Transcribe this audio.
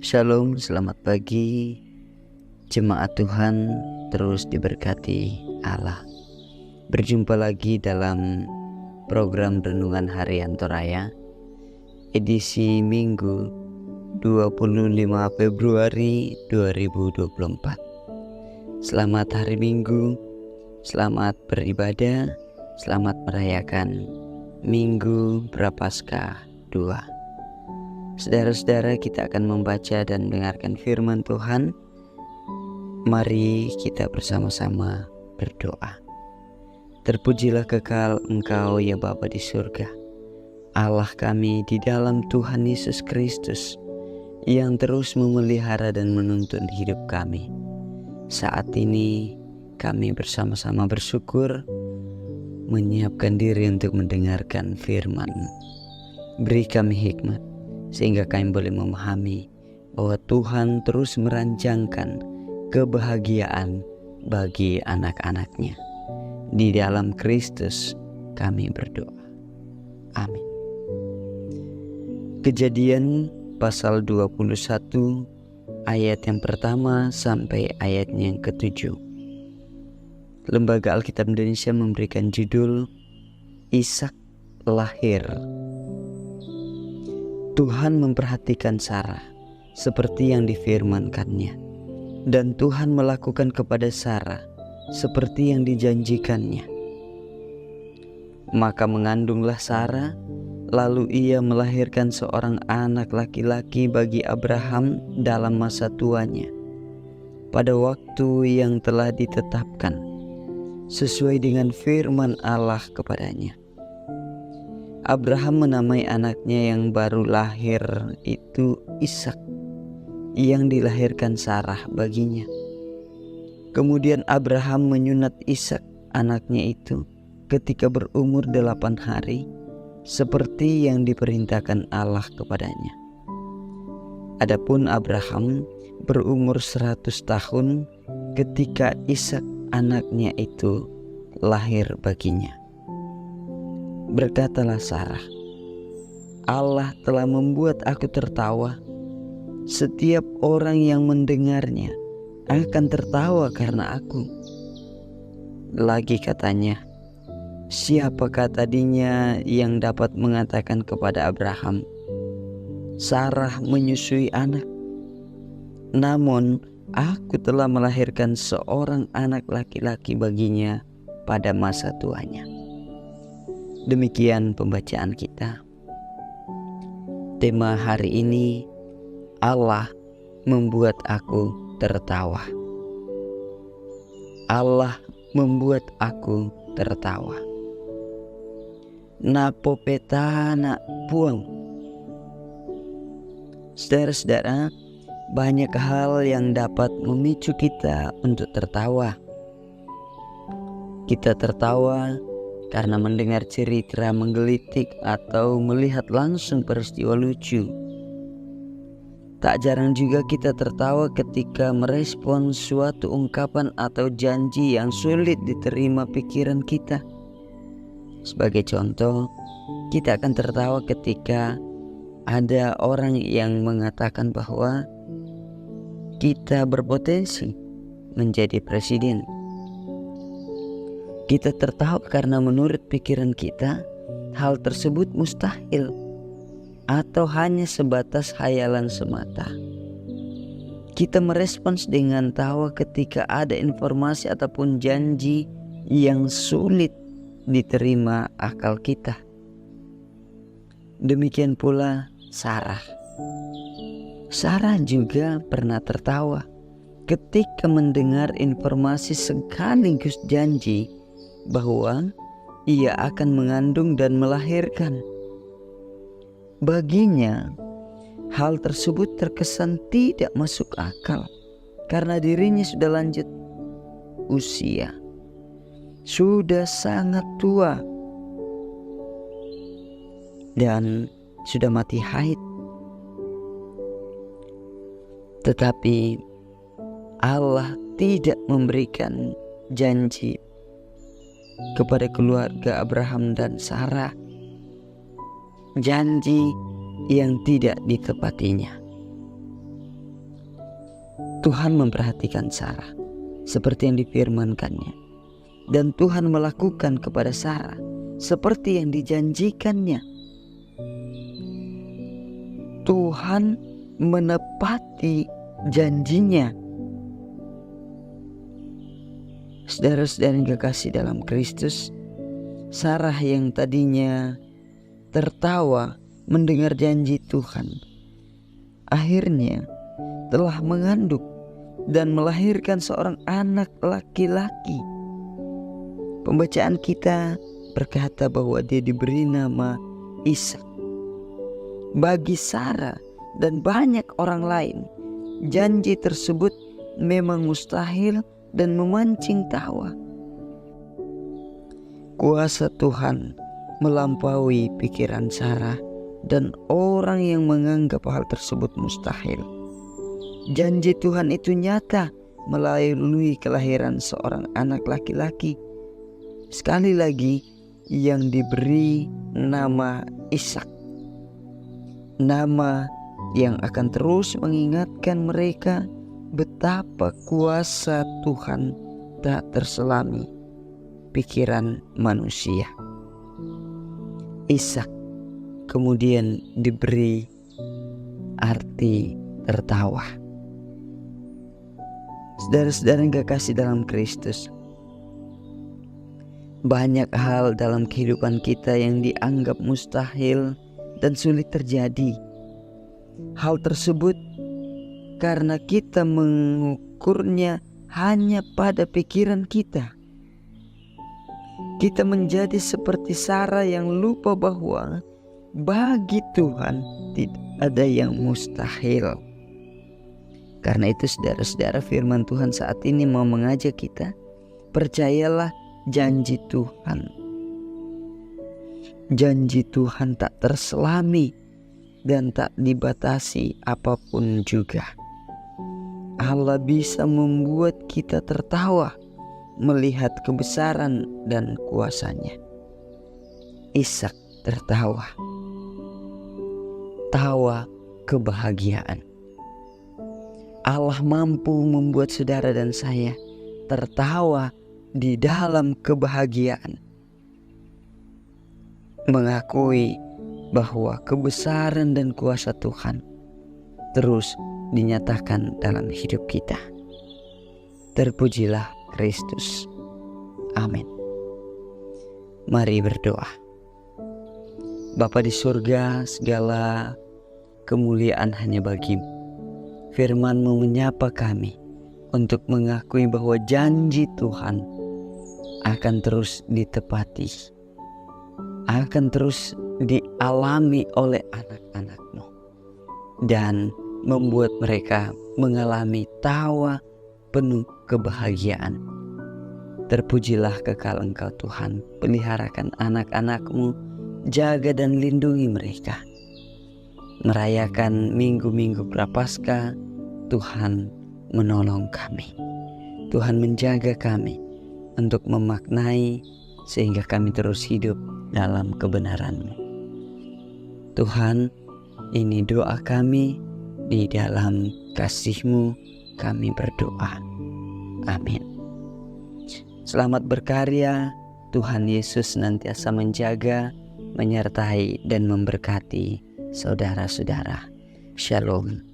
Shalom, selamat pagi. Jemaat Tuhan terus diberkati Allah. Berjumpa lagi dalam program Renungan Harian Toraya, edisi Minggu 25 Februari 2024. Selamat hari Minggu, selamat beribadah, selamat merayakan Minggu Prapaskah 2. Saudara-saudara, kita akan membaca dan mendengarkan firman Tuhan. Mari kita bersama-sama berdoa. Terpujilah kekal Engkau ya Bapa di surga, Allah kami di dalam Tuhan Yesus Kristus, yang terus memelihara dan menuntun hidup kami. Saat ini kami bersama-sama bersyukur, menyiapkan diri untuk mendengarkan firman. Beri kami hikmat, sehingga kami boleh memahami bahwa Tuhan terus merancangkan kebahagiaan bagi anak-anaknya. Di dalam Kristus kami berdoa. Amin. Kejadian pasal 21 ayat yang pertama sampai ayatnya yang ke-7. Lembaga Alkitab Indonesia memberikan judul Ishak lahir. Tuhan memperhatikan Sarah seperti yang difirmankannya, dan Tuhan melakukan kepada Sarah seperti yang dijanjikannya. Maka mengandunglah Sarah, lalu ia melahirkan seorang anak laki-laki bagi Abraham dalam masa tuanya, pada waktu yang telah ditetapkan, sesuai dengan firman Allah kepadanya. Abraham menamai anaknya yang baru lahir itu Ishak, yang dilahirkan Sarah baginya. Kemudian Abraham menyunat Ishak anaknya itu ketika berumur 8 hari, seperti yang diperintahkan Allah kepadanya. Adapun Abraham berumur 100 tahun ketika Ishak anaknya itu lahir baginya. Berkatalah Sarah, Allah telah membuat aku tertawa. Setiap orang yang mendengarnya akan tertawa karena aku. Lagi katanya, siapakah tadinya yang dapat mengatakan kepada Abraham, Sarah menyusui anak? Namun aku telah melahirkan seorang anak laki-laki baginya pada masa tuanya. Demikian pembacaan kita. Tema hari ini, Allah membuat aku tertawa. Allah membuat aku tertawa. Napo petana puang. Saudara-saudara, banyak hal yang dapat memicu kita untuk tertawa. Kita tertawa karena mendengar cerita menggelitik atau melihat langsung peristiwa lucu. Tak jarang juga kita tertawa ketika merespon suatu ungkapan atau janji yang sulit diterima pikiran kita. Sebagai contoh, kita akan tertawa ketika ada orang yang mengatakan bahwa kita berpotensi menjadi presiden. Kita tertawa karena menurut pikiran kita, hal tersebut mustahil atau hanya sebatas hayalan semata. Kita merespons dengan tawa ketika ada informasi ataupun janji yang sulit diterima akal kita. Demikian pula Sarah. Sarah juga pernah tertawa ketika mendengar informasi sekaligus janji bahwa ia akan mengandung dan melahirkan. Baginya, hal tersebut terkesan tidak masuk akal karena dirinya sudah lanjut usia, sudah sangat tua, dan sudah mati haid. Tetapi Allah tidak memberikan janji kepada keluarga Abraham dan Sarah, janji yang tidak ditepatinya. Tuhan memperhatikan Sarah seperti yang difirmankannya, dan Tuhan melakukan kepada Sarah seperti yang dijanjikannya. Tuhan menepati janjinya. Saudara-saudara yang kekasih dalam Kristus, Sarah yang tadinya tertawa mendengar janji Tuhan, akhirnya telah mengandung dan melahirkan seorang anak laki-laki. Pembacaan kita berkata bahwa dia diberi nama Ishak. Bagi Sarah dan banyak orang lain, janji tersebut memang mustahil dan memancing tawa. Kuasa Tuhan melampaui pikiran Sarah dan orang yang menganggap hal tersebut mustahil. Janji Tuhan itu nyata melalui kelahiran seorang anak laki-laki, sekali lagi yang diberi nama Ishak. Nama yang akan terus mengingatkan mereka betapa kuasa Tuhan tak terselami pikiran manusia. Ishak kemudian diberi arti tertawa. Saudara-saudara yang kekasih dalam Kristus, banyak hal dalam kehidupan kita yang dianggap mustahil dan sulit terjadi. Hal tersebut karena kita mengukurnya hanya pada pikiran kita. Kita menjadi seperti Sarah yang lupa bahwa bagi Tuhan tidak ada yang mustahil. Karena itu saudara-saudara, firman Tuhan saat ini mau mengajak kita, percayalah janji Tuhan. Janji Tuhan tak terselami dan tak dibatasi apapun juga. Allah bisa membuat kita tertawa melihat kebesaran dan kuasanya. Ishak tertawa, tawa kebahagiaan. Allah mampu membuat saudara dan saya tertawa di dalam kebahagiaan, mengakui bahwa kebesaran dan kuasa Tuhan terus dinyatakan dalam hidup kita. Terpujilah Kristus. Amin. Mari berdoa. Bapa di surga, segala kemuliaan hanya Bagi-Mu. Firman-Mu menyapa kami untuk mengakui bahwa janji Tuhan akan terus ditepati, akan terus dialami oleh anak-anak-Mu, dan membuat mereka mengalami tawa penuh kebahagiaan. Terpujilah kekal Engkau Tuhan, peliharakan anak-anak-Mu, jaga dan lindungi mereka. Merayakan minggu-minggu Prapaskah, Tuhan menolong kami. Tuhan menjaga kami untuk memaknai sehingga kami terus hidup dalam kebenaran-Mu. Tuhan, ini doa kami, di dalam kasih-Mu kami berdoa. Amin. Selamat berkarya. Tuhan Yesus senantiasa menjaga, menyertai dan memberkati saudara-saudara. Shalom.